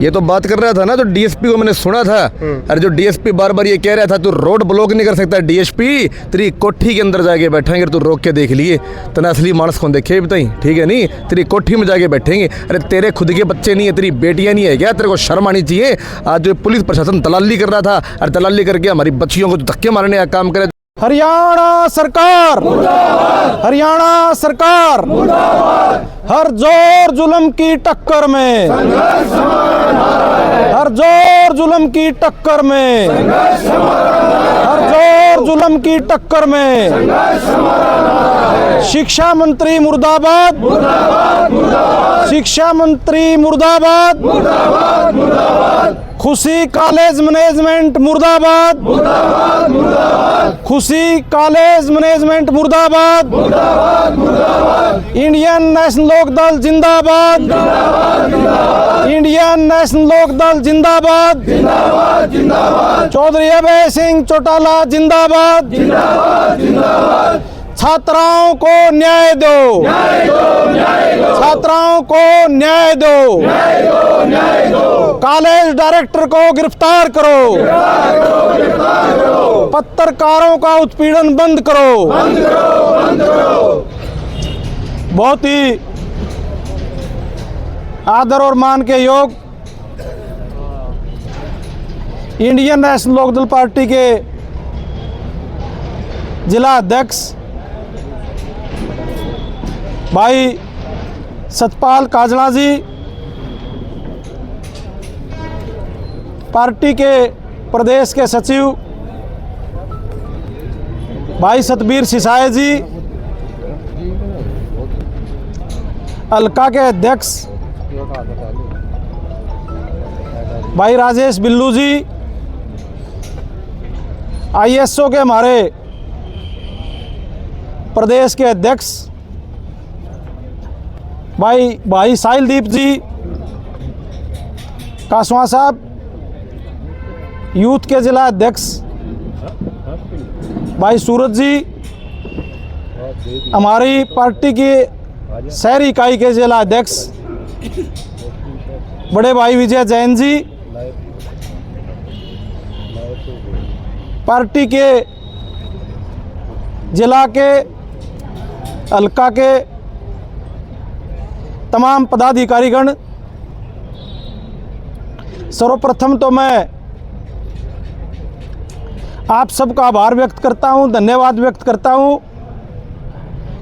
ये तो बात कर रहा था ना, तो डीएसपी को मैंने सुना था। अरे जो डीएसपी बार बार ये कह रहा था तू रोड ब्लॉक नहीं कर सकता, डीएसपी तेरी कोठी के अंदर जाके बैठेंगे, तू रोक के देख लिए तना असली मानस कौन देखे बताई, ठीक है नहीं, तेरी कोठी में जाके बैठेंगे। अरे तेरे खुद के बच्चे नहीं है, तेरी बेटियां नहीं है क्या, तेरे को शर्म आनी चाहिए। आज जो पुलिस प्रशासन दलाली कर रहा था, अरे दलाली करके हमारी बच्चियों को धक्के मारने का काम करे। हरियाणा सरकार मुर्दाबाद, हरियाणा सरकार मुर्दाबाद। हर जोर जुल्म की टक्कर में संघर्ष हमारा नारा है, हर जोर जुल्म की टक्कर में संघर्ष हमारा नारा है, हर जोर जुल्म की टक्कर में संघर्ष हमारा नारा है। शिक्षा मंत्री मुर्दाबाद मुर्दाबाद मुर्दाबाद, शिक्षा मंत्री मुर्दाबाद मुर्दाबाद मुर्दाबाद। खुशी कॉलेज मैनेजमेंट मुर्दाबाद मुर्दाबाद मुर्दाबाद, खुशी कॉलेज मैनेजमेंट मुर्दाबाद मुर्दाबाद मुर्दाबाद। इंडियन नेशनल लोक दल जिंदाबाद जिंदाबाद जिंदाबाद, इंडियन नेशनल लोक दल जिंदाबाद जिंदाबाद जिंदाबाद। चौधरी अभय सिंह चौटाला जिंदाबाद जिंदाबाद जिंदाबाद। छात्राओं को न्याय दो, न्याय दो, न्याय दो, छात्राओं को न्याय दो, न्याय दो, न्याय दो। कॉलेज डायरेक्टर को गिरफ्तार करो, गिरफ्तार करो, गिरफ्तार करो। पत्रकारों का उत्पीड़न बंद करो, बंद करो, बंद करो। बहुत ही आदर और मान के योग इंडियन नेशनल लोकदल पार्टी के जिला अध्यक्ष भाई सतपाल काजला जी, पार्टी के प्रदेश के सचिव भाई सतबीर सिसाए जी, अलका के अध्यक्ष भाई राजेश बिल्लू जी, आईएसओ के हमारे प्रदेश के अध्यक्ष भाई साहिलदीप जी, कासवा साहब यूथ के जिला अध्यक्ष भाई सूरज जी, हमारी पार्टी की शहरी इकाई के जिला अध्यक्ष बड़े भाई विजय जैन जी, पार्टी के जिला के हल्का के तमाम पदाधिकारीगण। सर्वप्रथम तो मैं आप सबका आभार व्यक्त करता हूं, धन्यवाद व्यक्त करता हूं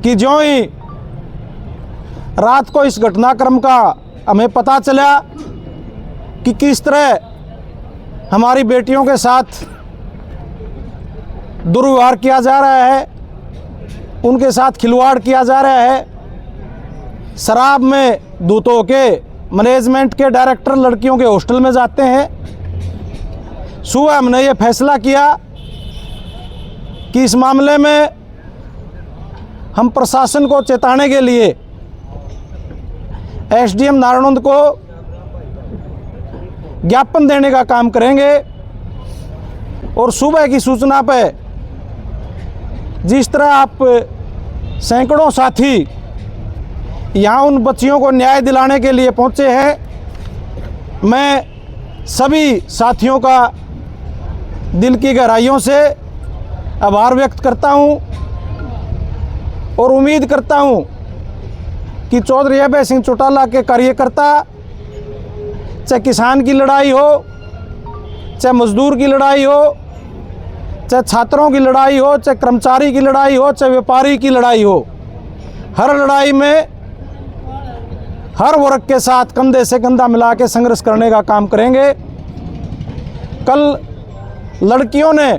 कि जो ही रात को इस घटनाक्रम का हमें पता चला कि किस तरह हमारी बेटियों के साथ दुर्व्यवहार किया जा रहा है, उनके साथ खिलवाड़ किया जा रहा है, शराब में धूत के मैनेजमेंट के डायरेक्टर लड़कियों के हॉस्टल में जाते हैं। सुबह हमने ये फैसला किया कि इस मामले में हम प्रशासन को चेताने के लिए एसडीएम नारायणगंज को ज्ञापन देने का काम करेंगे और सुबह की सूचना पर जिस तरह आप सैकड़ों साथी यहाँ उन बच्चियों को न्याय दिलाने के लिए पहुँचे हैं, मैं सभी साथियों का दिल की गहराइयों से आभार व्यक्त करता हूँ और उम्मीद करता हूँ कि चौधरी अभय सिंह चौटाला के कार्यकर्ता, चाहे किसान की लड़ाई हो, चाहे मजदूर की लड़ाई हो, चाहे छात्रों की लड़ाई हो, चाहे कर्मचारी की लड़ाई हो, चाहे व्यापारी की लड़ाई हो, हर लड़ाई में हर वर्ग के साथ कंधे से कंधा मिला के संघर्ष करने का काम करेंगे। कल लड़कियों ने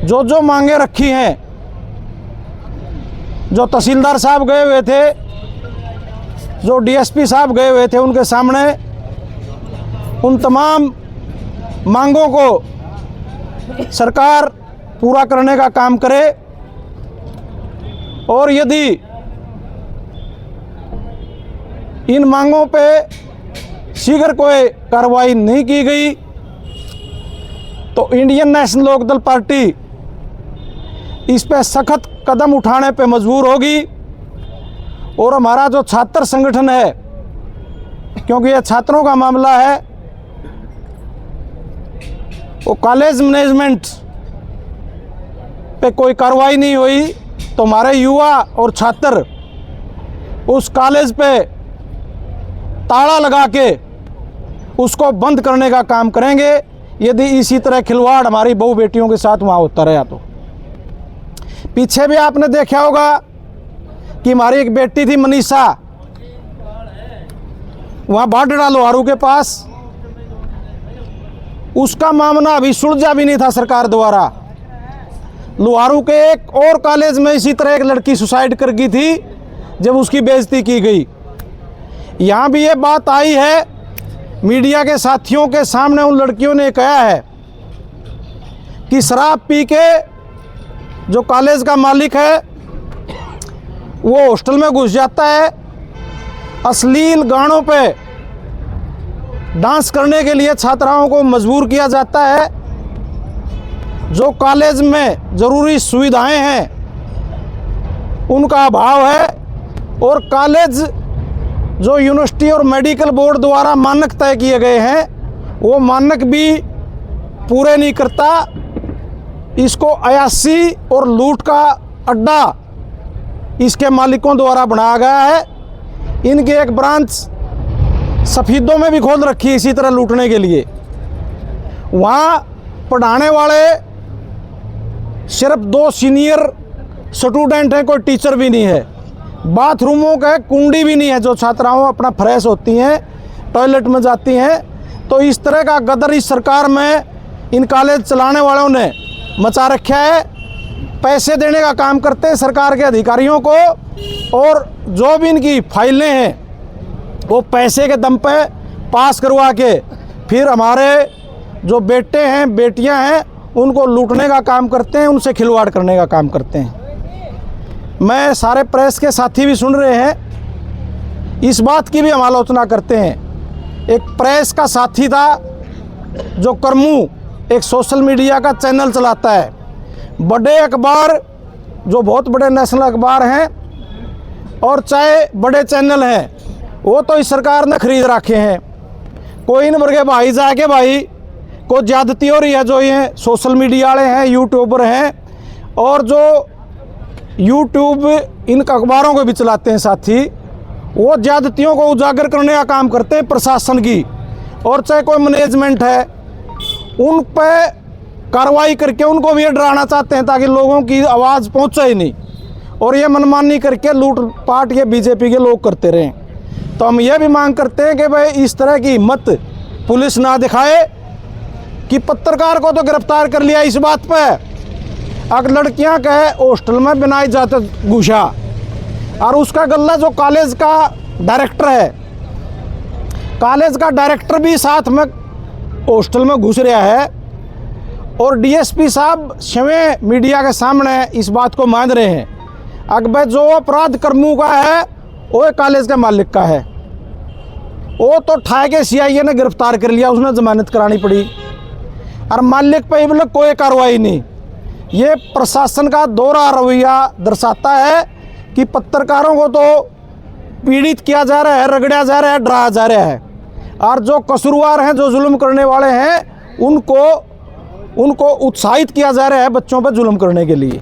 जो मांगे रखी हैं, जो तहसीलदार साहब गए हुए थे, जो डीएसपी साहब गए हुए थे, उनके सामने उन तमाम मांगों को सरकार पूरा करने का काम करे और यदि इन मांगों पे शीघ्र कोई कार्रवाई नहीं की गई तो इंडियन नेशनल लोकदल पार्टी इस पे सख्त कदम उठाने पे मजबूर होगी और हमारा जो छात्र संगठन है क्योंकि ये छात्रों का मामला है, वो कॉलेज मैनेजमेंट पे कोई कार्रवाई नहीं हुई तो हमारे युवा और छात्र उस कॉलेज पे ताला लगा के उसको बंद करने का काम करेंगे यदि इसी तरह खिलवाड़ हमारी बहू बेटियों के साथ वहाँ होता रहा। तो पीछे भी आपने देखा होगा कि हमारी एक बेटी थी मनीषा, वहाँ बाडड़ा लोहारू के पास, उसका मामला अभी सुलझा भी नहीं था सरकार द्वारा। लोहारू के एक और कॉलेज में इसी तरह एक लड़की सुसाइड कर गई थी जब उसकी बेइज्जती की गई। यहाँ भी ये बात आई है, मीडिया के साथियों के सामने उन लड़कियों ने कहा है कि शराब पी के जो कॉलेज का मालिक है वो हॉस्टल में घुस जाता है, अश्लील गानों पे डांस करने के लिए छात्राओं को मजबूर किया जाता है। जो कॉलेज में ज़रूरी सुविधाएं हैं उनका अभाव है, और कॉलेज जो यूनिवर्सिटी और मेडिकल बोर्ड द्वारा मानक तय किए गए हैं वो मानक भी पूरे नहीं करता। इसको अयासी और लूट का अड्डा इसके मालिकों द्वारा बनाया गया है। इनकी एक ब्रांच सफ़ीदों में भी खोल रखी है इसी तरह लूटने के लिए। वहाँ पढ़ाने वाले सिर्फ 2 सीनियर स्टूडेंट हैं, कोई टीचर भी नहीं है। बाथरूमों का कुंडी भी नहीं है जो छात्राओं अपना फ्रेश होती हैं, टॉयलेट में जाती हैं। तो इस तरह का गदर इस सरकार में इन कॉलेज चलाने वालों ने मचा रखा है। पैसे देने का काम करते हैं सरकार के अधिकारियों को, और जो भी इनकी फाइलें हैं वो पैसे के दम पे पास करवा के फिर हमारे जो बेटे हैं बेटियां हैं उनको लूटने का काम करते हैं, उनसे खिलवाड़ करने का काम करते हैं। मैं सारे प्रेस के साथी भी सुन रहे हैं, इस बात की भी हम आलोचना करते हैं। एक प्रेस का साथी था जो करमू एक सोशल मीडिया का चैनल चलाता है, बड़े अखबार जो बहुत बड़े नेशनल अखबार हैं और चाहे बड़े चैनल हैं वो तो इस सरकार ने खरीद रखे हैं। कोई इन वर्गे भाई जाके भाई को ज़्यादती हो रही है, जो ये सोशल मीडिया वाले हैं, यूट्यूबर हैं, और जो यूट्यूब इन अखबारों को भी चलाते हैं साथी, वो ज़्यादतियों को उजागर करने का काम करते हैं प्रशासन की, और चाहे कोई मैनेजमेंट है उन पर कार्रवाई करके उनको भी डराना चाहते हैं ताकि लोगों की आवाज़ पहुंचे ही नहीं, और ये मनमानी करके लूट पाट के बीजेपी के लोग करते रहें। तो हम ये भी मांग करते हैं कि भाई इस तरह की हिम्मत पुलिस ना दिखाए कि पत्रकार को तो गिरफ्तार कर लिया इस बात पे, अगर लड़कियां कहे हॉस्टल में बिना इजाजत घुसा, और उसका गल्ला जो कॉलेज का डायरेक्टर है, कॉलेज का डायरेक्टर भी साथ में हॉस्टल में घुस रहा है, और डीएसपी साहब स्वयं मीडिया के सामने इस बात को मान रहे हैं। अगर जो अपराध कर्मू का है वो कॉलेज के मालिक का है, वो तो ठाए के सीआईए ने गिरफ्तार कर लिया, उसने जमानत करानी पड़ी, और मालिक पे भी कोई कार्रवाई नहीं। ये प्रशासन का दोहरा रवैया दर्शाता है कि पत्रकारों को तो पीड़ित किया जा रहा है, रगड़ा जा रहा है, डराया जा रहा है, और जो कसूरवार हैं, जो जुल्म करने वाले हैं, उनको उत्साहित किया जा रहा है बच्चों पर जुल्म करने के लिए।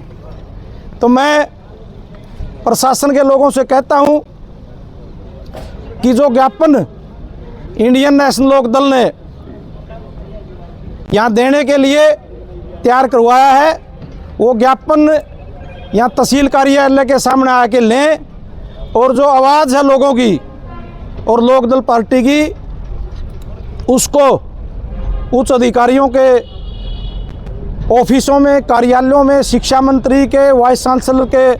तो मैं प्रशासन के लोगों से कहता हूं कि जो ज्ञापन इंडियन नेशनल लोक दल ने यहाँ देने के लिए तैयार करवाया है, वो ज्ञापन यहाँ तहसील कार्यालय के सामने आके लें, और जो आवाज़ है लोगों की और लोकदल पार्टी की, उसको उच्च अधिकारियों के ऑफिसों में, कार्यालयों में, शिक्षा मंत्री के, वाइस चांसलर के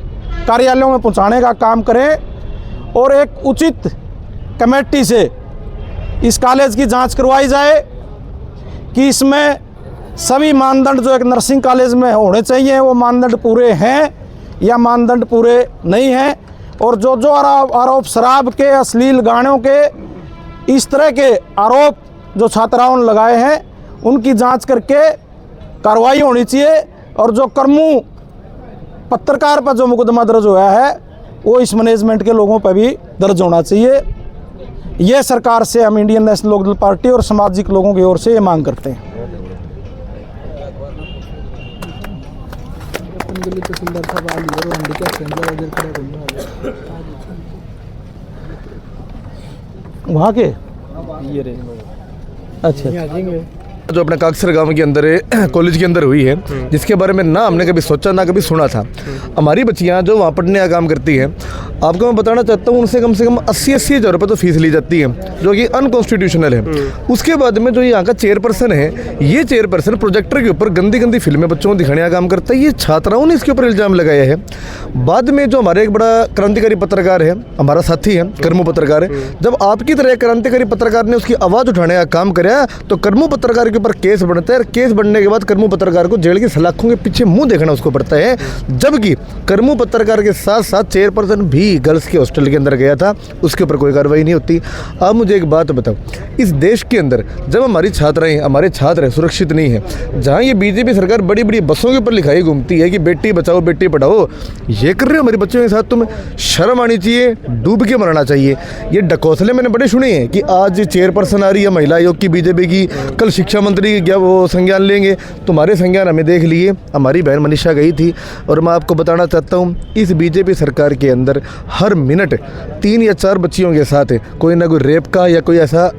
कार्यालयों में पहुंचाने का काम करें, और एक उचित कमेटी से इस कॉलेज की जांच करवाई जाए कि इसमें सभी मानदंड जो एक नर्सिंग कॉलेज में होने चाहिए वो मानदंड पूरे हैं या मानदंड पूरे नहीं हैं, और जो जो आरोप शराब के, अश्लील गानों के, इस तरह के आरोप जो छात्राओं ने लगाए हैं उनकी जांच करके कार्रवाई होनी चाहिए, और जो कर्मू पत्रकार पर जो मुकदमा दर्ज हुआ है वो इस मैनेजमेंट के लोगों पर भी दर्ज होना चाहिए। ये सरकार से हम इंडियन नेशनल लोकदल पार्टी और सामाजिक लोगों की ओर से ये मांग करते हैं। वहाँ के ये रहे अच्छा जो अपने काकसर गांव के अंदर कॉलेज के अंदर हुई है, जिसके बारे में ना हमने कभी सोचा ना कभी सुना था। हमारी बच्चियां जो वहाँ पढ़ने का काम करती हैं, आपको मैं बताना चाहता हूँ उनसे कम 80 हज़ार रुपये तो फीस ली जाती है, जो कि अनकॉन्स्टिट्यूशनल है। उसके बाद में जो यहाँ का चेयरपर्सन है, ये चेयरपर्सन प्रोजेक्टर के ऊपर गंदी गंदी फिल्में बच्चों को दिखाने का काम करता है। ये छात्राओं ने इसके ऊपर इल्ज़ाम लगाया है। बाद में जो हमारे एक बड़ा क्रांतिकारी पत्रकार है, हमारा साथी है, कर्मू पत्रकार है, जब आपकी तरह एक क्रांतिकारी पत्रकार ने उसकी आवाज़ उठाने का काम कराया तो कर्मू पत्रकार के ऊपर केस बनता है, और केस बनने के बाद कर्मू पत्रकार को जेल की सलाखों के पीछे मुंह देखना उसको पड़ता है। जबकि कर्मू पत्रकार के साथ साथ चेयरपर्सन भी गर्ल्स के हॉस्टल के अंदर गया था, उसके ऊपर कोई कार्रवाई नहीं होती। अब मुझे एक बात बताओ, इस देश के अंदर जब हमारी छात्राएं, हमारे छात्र सुरक्षित नहीं है, जहाँ ये बीजेपी सरकार बड़ी बड़ी बसों के ऊपर लिखाई घूमती है कि बेटी बचाओ बेटी पढ़ाओ, ये कर रहे हो हमारे बच्चों के साथ, तुम्हें शर्म आनी चाहिए, डूब के मरना चाहिए। ये ढकोसले मैंने बड़े सुने हैं कि आज चेयरपर्सन आ रही है महिला आयोग की बीजेपी की, कल शिक्षा मंत्री क्या वो संज्ञान लेंगे। तुम्हारे संज्ञान हमें देख लिए, हमारी बहन मनीषा गई थी। और मैं आपको बताना चाहता हूँ, इस बीजेपी सरकार के अंदर हर मिनट 3 या 4 बच्चियों के साथ कोई ना कोई रेप का या कोई ऐसा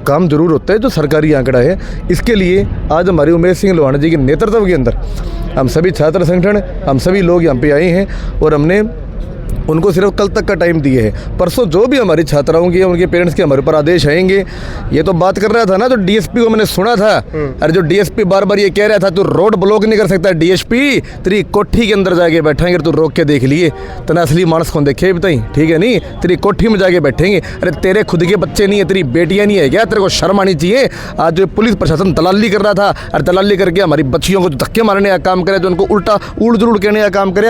काम जरूर होता है जो सरकारी आंकड़ा है। इसके लिए आज हमारी उमेश सिंह लोहाना जी के नेतृत्व के अंदर हम सभी छात्र संगठन, हम सभी लोग यहाँ पे आए हैं और हमने उनको सिर्फ कल तक का टाइम दिए है। परसों जो भी हमारी छात्राओं की उनके पेरेंट्स के हमारे ऊपर आदेश आएंगे। ये तो बात कर रहा था ना, जो डीएसपी को मैंने सुना था, अरे जो डीएसपी बार बार ये कह रहा था तू रोड ब्लॉक नहीं कर सकता डीएसपी, तेरी कोठी के अंदर जाके बैठेंगे, तू रोक के देख लिए तना असली मानस कौन देखे बताई, ठीक है नहीं, तेरी कोठी में जाके बैठेंगे। अरे तेरे खुद के बच्चे नहीं है, तेरी बेटियां नहीं है क्या? तेरे को शर्म आनी चाहिए। आज जो पुलिस प्रशासन दलाली कर रहा था, और दलाली करके हमारी बच्चियों को धक्के मारने का काम करे, जो उनको उल्टा उड़ जुड़ कहने का काम करे।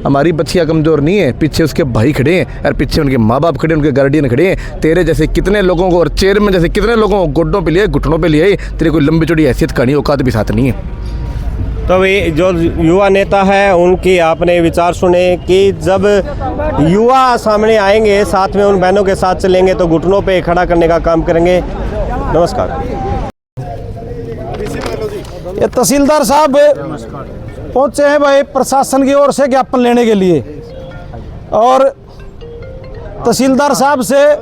हमारी बच्चियाँ कमज़ोर नहीं है, पीछे उसके भाई खड़े हैं और पीछे उनके माँ बाप खड़े, उनके गार्डियन खड़े हैं। तेरे जैसे कितने लोगों को और चेयरमैन जैसे कितने लोगों को गोड्डों पे लिए, घुटनों पे लिए, तेरे कोई लंबी चौड़ी हैसियत का नहीं, औकात भी साथ नहीं है। तो ये जो युवा नेता है उनकी आपने विचार सुने कि जब युवा सामने आएंगे, साथ में उन बहनों के साथ चलेंगे तो घुटनों पे खड़ा करने का काम करेंगे। नमस्कार। ये तहसीलदार साहब पहुंचे हैं भाई प्रशासन की ओर से ज्ञापन लेने के लिए, और तहसीलदार साहब से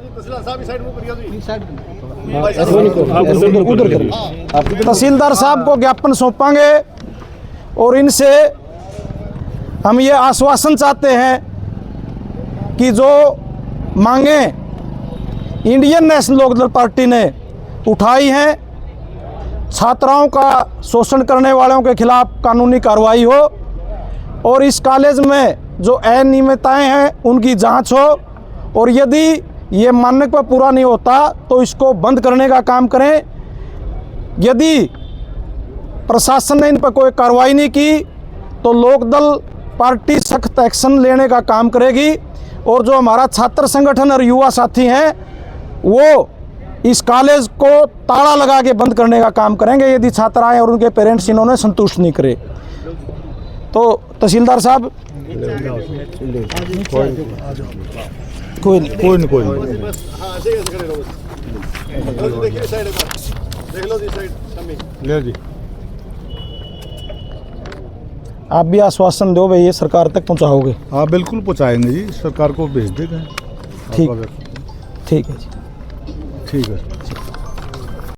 तहसीलदार साहब को ज्ञापन सौंपांगे और इनसे हम ये आश्वासन चाहते हैं कि जो मांगे इंडियन नेशनल लोकदल पार्टी ने उठाई हैं, छात्राओं का शोषण करने वालों के खिलाफ कानूनी कार्रवाई हो, और इस कॉलेज में जो अनियमितताएं हैं उनकी जांच हो, और यदि ये मानक पर पूरा नहीं होता तो इसको बंद करने का काम करें। यदि प्रशासन ने इन पर कोई कार्रवाई नहीं की तो लोकदल पार्टी सख्त एक्शन लेने का काम करेगी, और जो हमारा छात्र संगठन और युवा साथी हैं वो इस कॉलेज को ताला लगा के बंद करने का काम करेंगे यदि छात्राएं और उनके पेरेंट्स इन्होंने संतुष्ट नहीं करे तो। तहसीलदार साहब कोई नहीं, आप भी आश्वासन दो भाई, ये सरकार तक पहुंचाओगे? हाँ बिल्कुल पहुंचाएंगे जी, सरकार को भेज देंगे। ठीक है जी, ठीक है।